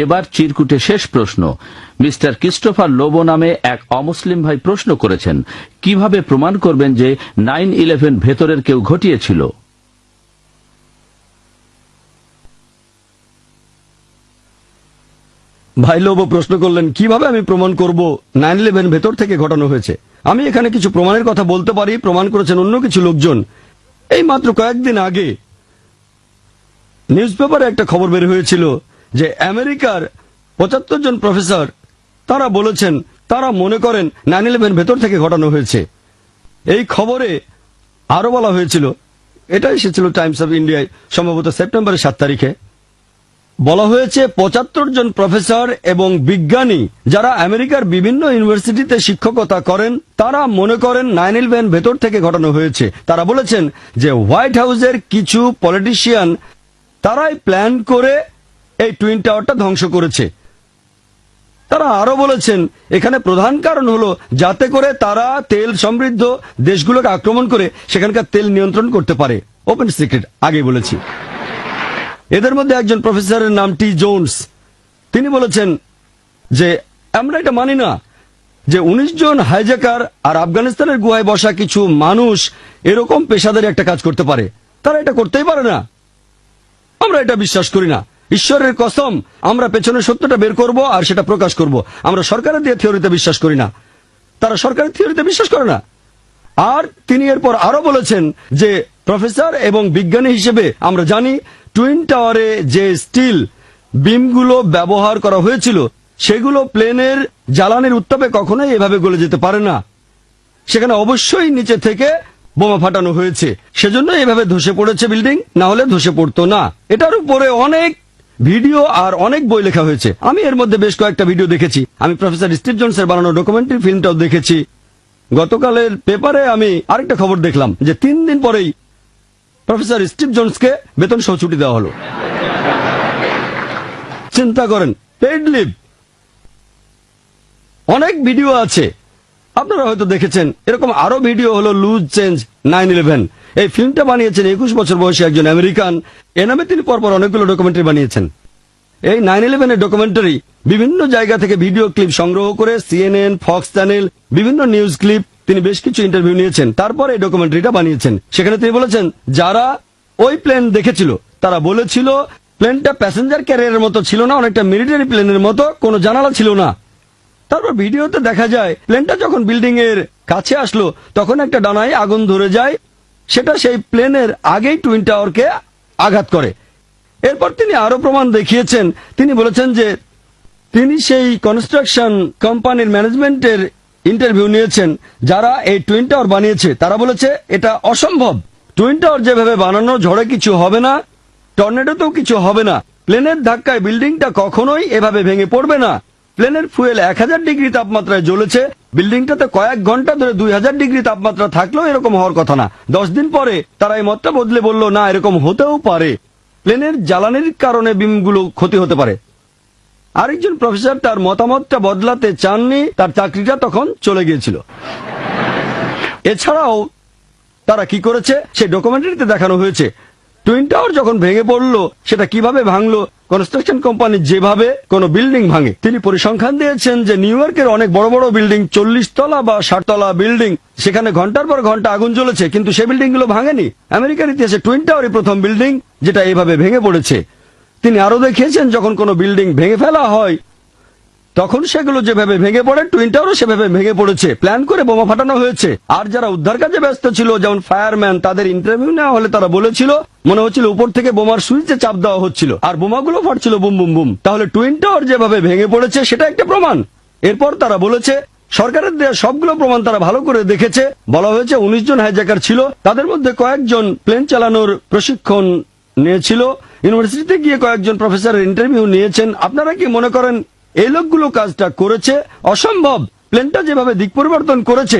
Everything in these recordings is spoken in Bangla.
এবার চিরকুটে শেষ প্রশ্ন। মিস্টার ক্রিস্টোফার লোবো নামে এক অমুসলিম ভাই প্রশ্ন করেছেন, কিভাবে প্রমাণ করবেন যে 9/11 ভেতরের কেউ ঘটিয়েছিল? ভাই লোবো প্রশ্ন করলেন, কিভাবে আমি প্রমাণ করব 9/11 ভেতর থেকে ঘটানো হয়েছে। আমি এখানে কিছু প্রমাণের কথা বলতে পারি, প্রমাণ করেছেন অন্য কিছু লোকজন। এই মাত্র কয়েকদিন আগে নিউজ পেপারে একটা খবর বের হয়েছিল যে আমেরিকার 75 জন প্রফেসর তারা বলেছেন তারা মনে করেন 9/11 ভেতর থেকে ঘটানো হয়েছে। এই খবরে আরো বলা হয়েছিল, এটা এসেছিল টাইমস অফ ইন্ডিয়ায় সম্ভবত সেপ্টেম্বরের 7 তারিখে, বলা হয়েছে 75 জন প্রফেসর এবং বিজ্ঞানী যারা আমেরিকার বিভিন্ন ইউনিভার্সিটিতে শিক্ষকতা করেন তারা মনে করেন 9/11 ভেতর থেকে ঘটানো হয়েছে। তারা বলেছেন যে হোয়াইট হাউসের কিছু পলিটিশিয়ান তারাই প্ল্যান করে এই টুইন টাওয়ারটা ধ্বংস করেছে। তারা আরো বলেছেন এখানে প্রধান কারণ হলো যাতে করে তারা তেল সমৃদ্ধ দেশগুলোকে আক্রমণ করে সেখানকার তেল নিয়ন্ত্রণ করতে পারে। ওপেন সিক্রেট, আগে বলেছি। এদের মধ্যে একজন প্রফেসরের নাম টি জোন্স, তিনি বলেছেন যে আমরা এটা মানি না যে 19 জন হাইজ্যাকার আর আফগানিস্তানের গুহায় বসা কিছু মানুষ এরকম পেশাদারি একটা কাজ করতে পারে। তারা এটা করতেই পারে না, আমরা এটা বিশ্বাস করি না। ঈশ্বরের কসম, আমরা পেছনে সত্যটা বের করব আর সেটা প্রকাশ করব। আমরা সরকারের দিয়ে থিওরিতে বিশ্বাস করি না, তারা সরকারের থিওরিতে বিশ্বাস করে না। আর তিনি এরপর আরো বলেছেন যে প্রফেসর এবং বিজ্ঞানী হিসেবে আমরা জানি টুইন টাওয়ারে যে স্টিল বিমগুলো ব্যবহার করা হয়েছিল সেগুলো প্লেনের জ্বালানির উত্তাপে কখনোই এভাবে গলে যেতে পারে না। সেখানে অবশ্যই নিচে থেকে বোমা ফাটানো হয়েছে, সেজন্য এভাবে ধসে পড়েছে বিল্ডিং, না হলে ধসে পড়তো না। এটার উপরে অনেক ভিডিও আর অনেক বই লেখা হয়েছে। আমি এর মধ্যে বেশ কয়েকটা ভিডিও দেখেছি। আমি প্রফেসর স্টিভ জোন্সের বানানো ডকুমেন্টারি ফিল্মটাও দেখেছি। গতকালের পেপারে আমি আরেকটা খবর দেখলাম যে 3 দিন পরেই প্রফেসর স্টিভ জোন্সকে বেতন সহ ছুটি দেওয়া হলো। চিন্তা করেন, পেইড লিভ। অনেক ভিডিও আছে, আপনারা হয়তো দেখেছেন। এরকম আরো ভিডিও হলো লুজ চেঞ্জ 9/11। এই ফিল্মটা বানিয়েছেন 21 বছর বয়সী একজন আমেরিকান। এ নামে তিনি পরপর অনেকগুলো ডকুমেন্টারি বানিয়েছেন। এই 9/11 এর ডকুমেন্টারি বিভিন্ন জায়গা থেকে ভিডিও ক্লিপ সংগ্রহ করে CNN, ফক্স চ্যানেল, বিভিন্ন নিউজ ক্লিপ, তিনি বেশ কিছু ইন্টারভিউ নিয়েছেন, তারপর এই ডকুমেন্টারিটা বানিয়েছেন। সেখানে তিনি বলেছেন যারা ওই প্লেন দেখেছিল তারা বলেছিল প্লেনটা প্যাসেঞ্জার ক্যারিয়ারের মতো ছিল না, অনেকটা মিলিটারি প্লেনের মতো, কোনো জানালা ছিল না। তারপর ভিডিওতে দেখা যায় প্লেনটা যখন বিল্ডিং এর কাছে আসলো তখন একটা ডানায় আগুন ধরে যায়, সেটা সেই প্লেনের আগেই টুইন টাওয়ারকে আঘাত করে। এরপর তিনি আরো প্রমাণ দেখিয়েছেন। তিনি বলেছেন যে তিনি সেই কনস্ট্রাকশন কোম্পানির ম্যানেজমেন্টের ইন্টারভিউ নিয়েছেন যারা এই টুইন টাওয়ার বানিয়েছে। তারা বলেছে এটা অসম্ভব, টুইন টাওয়ার যেভাবে বানানো ঝড়ে কিছু হবে না, টর্নেডোতেও কিছু হবে না, প্লেনের ধাক্কায় বিল্ডিংটা কখনোই এভাবে ভেঙে পড়বে না। প্লেনের ফুয়েল 1000 ডিগ্রি তাপমাত্রায় জ্বলেছে, বিল্ডিংটাতে কয়েক ঘন্টা ধরে 2000 ডিগ্রি তাপমাত্রা থাকলেও এরকম হওয়ার কথা না। 10 দিন পরে তারা এই মতটা বদলে বলল না, এরকম হতেও পারে, প্লেনের জ্বালানির কারণে বিমগুলো ক্ষতি হতে পারে। আরেকজন প্রফেসর তার মতামতটা বদলাতে চাননি, তার চাকরিটা তখন চলে গিয়েছিল। এছাড়াও তারা কি করেছে সেই ডকুমেন্টারিতে দেখানো হয়েছে। টুইন টাওয়ার যখন ভেঙে পড়লো সেটা কিভাবে ভাঙলো, কনস্ট্রাকশন কোম্পানি যেভাবে কোনো বিল্ডিং ভাঙে। তিনি পরিসংখ্যান দিয়েছেন যে নিউ ইয়র্কের অনেক বড় বড় বিল্ডিং, 40 তলা বা 60 তলা বিল্ডিং, সেখানে ঘন্টার পর ঘন্টা আগুন জ্বলেছে, কিন্তু সেই বিল্ডিং গুলো ভাঙেনি। আমেরিকার ইতিহাসে টুইন টাওয়ারই প্রথম বিল্ডিং যেটা এইভাবে ভেঙে পড়েছে। তিনি আরো দেখিয়েছেন যখন কোনো বিল্ডিং ভেঙে ফেলা হয় তখন সেগুলো যেভাবে ভেঙে পড়ে টুইন টাওয়ারও সেভাবে ভেঙে পড়েছে, প্ল্যান করে বোমা ফাটানো হয়েছে। আর যারা উদ্ধার কাজে ব্যস্ত ছিল যেমন ফায়ারম্যান, তাদের ইন্টারভিউ নেওয়া হলে তারা বলেছিল মনে হচ্ছিল উপর থেকে বোমার সুইচে চাপ দেওয়া হচ্ছিল আর বোমাগুলো ফাটছিল বুম বুম বুম। তাহলে টুইন টাওয়ার যেভাবে ভেঙে পড়েছে সেটা একটা প্রমাণ। এরপর তারা বলেছে সরকারের দেওয়া সবগুলো প্রমাণ তারা ভালো করে দেখেছে। বলা হয়েছে 19 জন হাইজ্যাকার ছিল, তাদের মধ্যে কয়েকজন প্লেন চালানোর প্রশিক্ষণ নিয়েছিল, ইউনিভার্সিটিতে গিয়ে কয়েকজন প্রফেসরের ইন্টারভিউ নিয়েছেন। আপনারা কি মনে করেন এই লোকগুলো কাজটা করেছে? অসম্ভব। প্লেনটা যেভাবে দিক পরিবর্তন করেছে।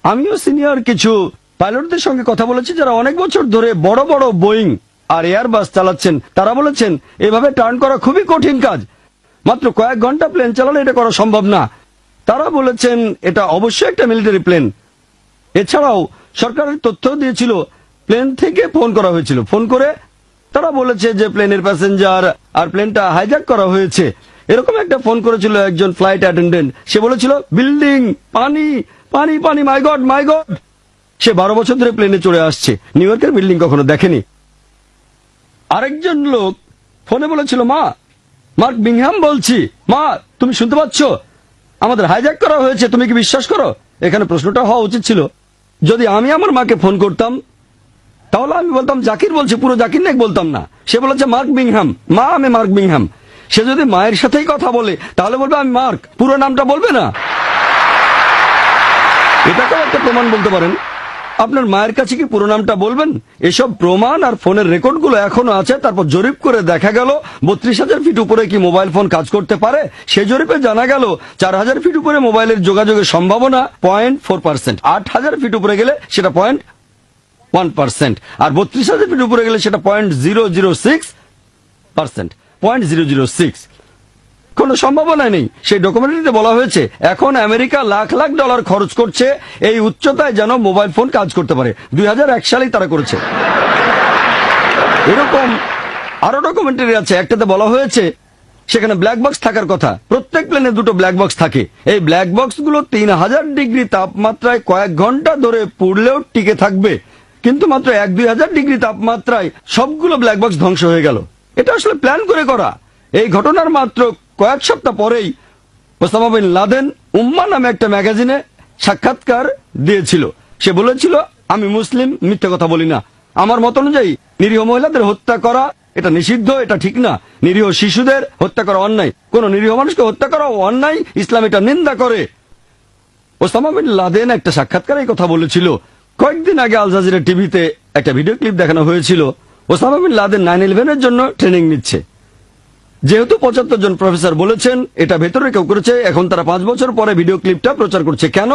আমিও সিনিয়র কিছু পাইলটদের সঙ্গে কথা বলেছি যারা অনেক বছর ধরে বড় বড় বোয়িং আর এয়ারবাস চালাচ্ছেন। তারা বলেছেন এভাবে টার্ন করা খুবই কঠিন কাজ, মাত্র কয়েক ঘন্টা প্লেন চালালে এটা করা সম্ভব না। তারা বলেছেন এটা অবশ্যই একটা মিলিটারি প্লেন। এছাড়াও সরকারের তথ্য দিয়েছিল প্লেন থেকে ফোন করা হয়েছিল, ফোন করে তারা বলেছে যে প্লেনের প্যাসেঞ্জার আর প্লেনটা হাইজ্যাক করা হয়েছে। এরকম একটা ফোন করেছিল একজন ফ্লাইট অ্যাটেন্ডেন্ট। সে বলেছিল বিল্ডিং, পানি, পানি, পানি, মাই গড, মাই গড। সে 12 বছর ধরে প্লেনে চড়ে আসছে, নিউ ইয়র্কের বিল্ডিং কখনো দেখেনি। আরেকজন লোক ফোনে বলেছিল, মা, মার্ক বিংহাম বলছি, মা তুমি শুনতে পাচ্ছ, আমাদের হাইজ্যাক করা হয়েছে, তুমি কি বিশ্বাস করো? এখানে প্রশ্নটা হওয়া উচিত ছিল, যদি আমি আমার মাকে ফোন করতাম তাহলে আমি বলতাম জাকির বলছি, পুরো জাকির নায়ক বলতাম না। সে বলেছে মার্ক বিংহাম, মা আমি মার্ক বিংহাম। সে যদি মায়ের সাথেই কথা বলে তাহলে বলবে আমি মার্ক, পুরো নামটা বলবে না। এটাকেও একটা প্রমাণ বলতে পারেন। আপনার মায়ের কাছে কি পুরো নামটা বলবেন? এসব প্রমাণ আর ফোনের রেকর্ডগুলো এখনো আছে। তারপর জরিপ করে দেখা গেল 32,000 ফিট উপরে কি মোবাইল ফোন কাজ করতে পারে। সেই জরিপে জানা গেল 4,000 ফিট উপরে মোবাইলের যোগাযোগের সম্ভাবনা 0.4%, 8,000 ফিট উপরে গেলে সেটা 0.1%, আর 32,000 ফিট উপরে গেলে সেটা 0.006%, 0.006। কোন সম্ভাবনা নেই। সেই ডকুমেন্টারিতে বলা হয়েছে এখন আমেরিকা লাখ লাখ ডলার খরচ করছে এই উচ্চতায় যেন মোবাইল ফোন কাজ করতে পারে। 2001 সালেই তারা করেছে। এরকম আরো ডকুমেন্টারি আছে। একটাতে বলা হয়েছে সেখানে ব্ল্যাক বক্স থাকার কথা। প্রত্যেক প্লেনে 2টো ব্ল্যাক বক্স থাকে। এই ব্ল্যাক বক্স গুলো 3,000 ডিগ্রি তাপমাত্রায় কয়েক ঘন্টা ধরে পুড়লেও টিকে থাকবে, কিন্তু মাত্র 1-2 হাজার ডিগ্রি তাপমাত্রায় সবগুলো ব্ল্যাক বক্স ধ্বংস হয়ে গেল। এটা আসলে প্ল্যান করে করা। এই ঘটনার মাত্র কয়েক সপ্তাহ পরেই ওসামা বিন লাদেন উম্মা নামে একটা ম্যাগাজিনে সাক্ষাৎকার দিয়েছিল। সে বলেছিল, আমি মুসলিম, মিথ্যে কথা বলি না। আমার মত অনুযায়ী নিরীহ মহিলাদের হত্যা করা এটা নিষিদ্ধ, এটা ঠিক না। নিরীহ শিশুদের হত্যা করা অন্যায়, কোন নিরীহ মানুষকে হত্যা করা অন্যায়, ইসলাম এটা নিন্দা করে। ওসামা বিন লাদেন একটা সাক্ষাৎকারে এই কথা বলেছিল। কয়েকদিন আগে আল জাজিরা টিভিতে একটা ভিডিও ক্লিপ দেখানো হয়েছিল। ওসামা বিন লাদেন 9/11-এর জন্য ট্রেনিং নিচ্ছে। যেহেতু 75 জন প্রফেসর বলেছেন এটা ভেতরে কেউ করেছে, এখন তারা 5 বছর পরে ভিডিও ক্লিপটা প্রচার করছে। কেন?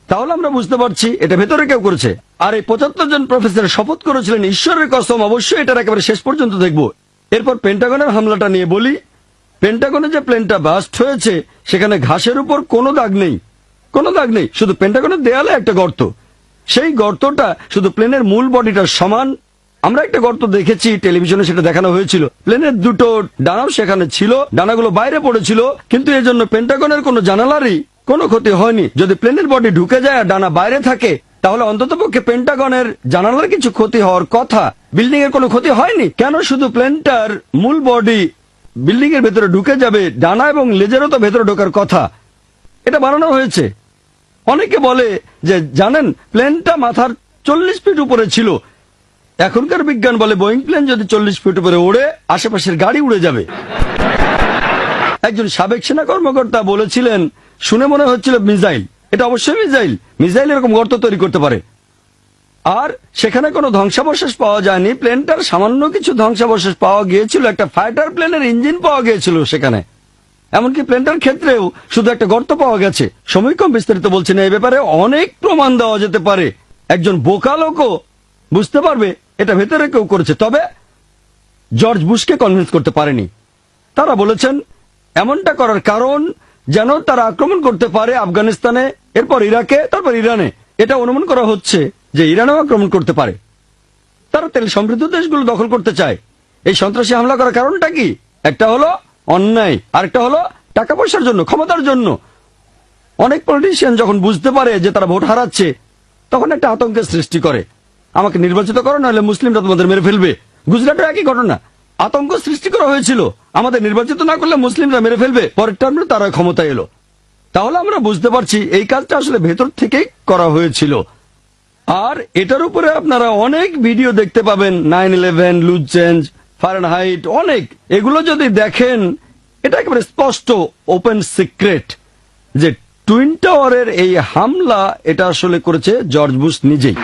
তাহলে আমরা বুঝতে পারছি এটা ভেতরে কেউ করেছে। আর এই 75 জন প্রফেসর শপথ করেছিলেন ঈশ্বরের কসম অবশ্যই এটার একেবারে শেষ পর্যন্ত দেখব। এরপর পেন্টাগনের হামলাটা নিয়ে বলি। পেন্টাগনে যে প্লেনটা বাস্ট হয়েছে সেখানে ঘাসের উপর কোনো দাগ নেই, কোনো দাগ নেই, শুধু পেন্টাগনের দেয়ালে একটা গর্ত। সেই গর্তটা শুধু প্লেনের মূল বডিটার সমান। আমরা একটা গর্ত দেখেছি, টেলিভিশনে সেটা দেখানো হয়েছিল। প্লেনের 2টো ডানাও সেখানে ছিল, ডানাগুলো বাইরে পড়েছিল, কিন্তু এজন্য পেন্টাগনের কোনো জানালারই কোনো ক্ষতি হয়নি। যদি প্লেনের বডি ঢুকে যায় আর ডানা বাইরে থাকে তাহলে অন্ততপক্ষে পেন্টাগনের জানালার কিছু ক্ষতি হওয়ার কথা, বিল্ডিং এর কোনো ক্ষতি হয়নি। কেন শুধু প্লেনটার মূল বডি বিল্ডিং এর ভেতরে ঢুকে যাবে? ডানা এবং লেজেরও তো ভেতরে ঢোকার কথা। এটা বানানো হয়েছে। অনেকে বলে যে জানেন প্লেনটা মাথার 40 ফিট উপরে ছিল। এখনকার বিজ্ঞান বলে বোয়িং প্লেন যদি 40 ফিট উপরে ওড়ে আশেপাশের গাড়ি উড়ে যাবে। একজন সাবেক সেনা কর্মকর্তা বলেছিলেন, শুনে মনে হচ্ছিল মিসাইল। এটা অবশ্যই মিসাইল। মিসাইল এরকম গর্ত তৈরি করতে পারে। আর সেখানে কোনো ধ্বংসাবশেষ পাওয়া যায়নি। প্লেনটার সামান্য কিছু ধ্বংসাবশেষ পাওয়া গিয়েছিল, একটা ফাইটার প্লেনের ইঞ্জিন পাওয়া গিয়েছিল সেখানে। এমনকি প্লেনটার ক্ষেত্রেও শুধু একটা গর্ত পাওয়া গেছে। সময় কম, বিস্তারিত বলছি না। এই ব্যাপারে অনেক প্রমাণ দেওয়া যেতে পারে। একজন বোকা লোকও বুঝতে পারবে এটা ভেতরে কেউ করেছে। তবে জর্জ বুশকে কনভিন্স করতে পারেনি। তারা বলেছেন এমনটা করার কারণ যেন তারা আক্রমণ করতে পারে আফগানিস্তানে, এরপর ইরাকে, তারপর ইরানে। এটা অনুমান করা হচ্ছে যে ইরানেও আক্রমণ করতে পারে। তারা তেল সমৃদ্ধ দেশগুলো দখল করতে চায়। এই সন্ত্রাসী হামলা করার কারণটা কি? একটা হলো অন্যায়, আরেকটা হলো টাকা পয়সার জন্য, ক্ষমতার জন্য। অনেক পলিটিশিয়ান যখন বুঝতে পারে যে তারা ভোট হারাচ্ছে তখন একটা আতঙ্কের সৃষ্টি করে। আমাকে নির্বাচিত করো, নাহলে মুসলিমরা তোমাদের মেরে ফেলবে। গুজরাটের একই ঘটনা। আতঙ্ক সৃষ্টি করা হয়েছিল, আমাদের নির্বাচিত না করলে মুসলিমরা মেরে ফেলবে। পরের টার্মে তারা ক্ষমতায় এলো। তাহলে আমরা বুঝতে পারছি এই কাজটা আসলে ভেতর থেকেই করা হয়েছিল। আর এটার উপরে আপনারা অনেক ভিডিও দেখতে পাবেন, 9/11, লুজ চেঞ্জ, ফারেনহাইট, অনেক। এগুলো যদি দেখেন এটা একেবারে স্পষ্ট, ওপেন সিক্রেট যে টুইন টাওয়ারের এই হামলা এটা আসলে করেছে জর্জ বুশ নিজেই।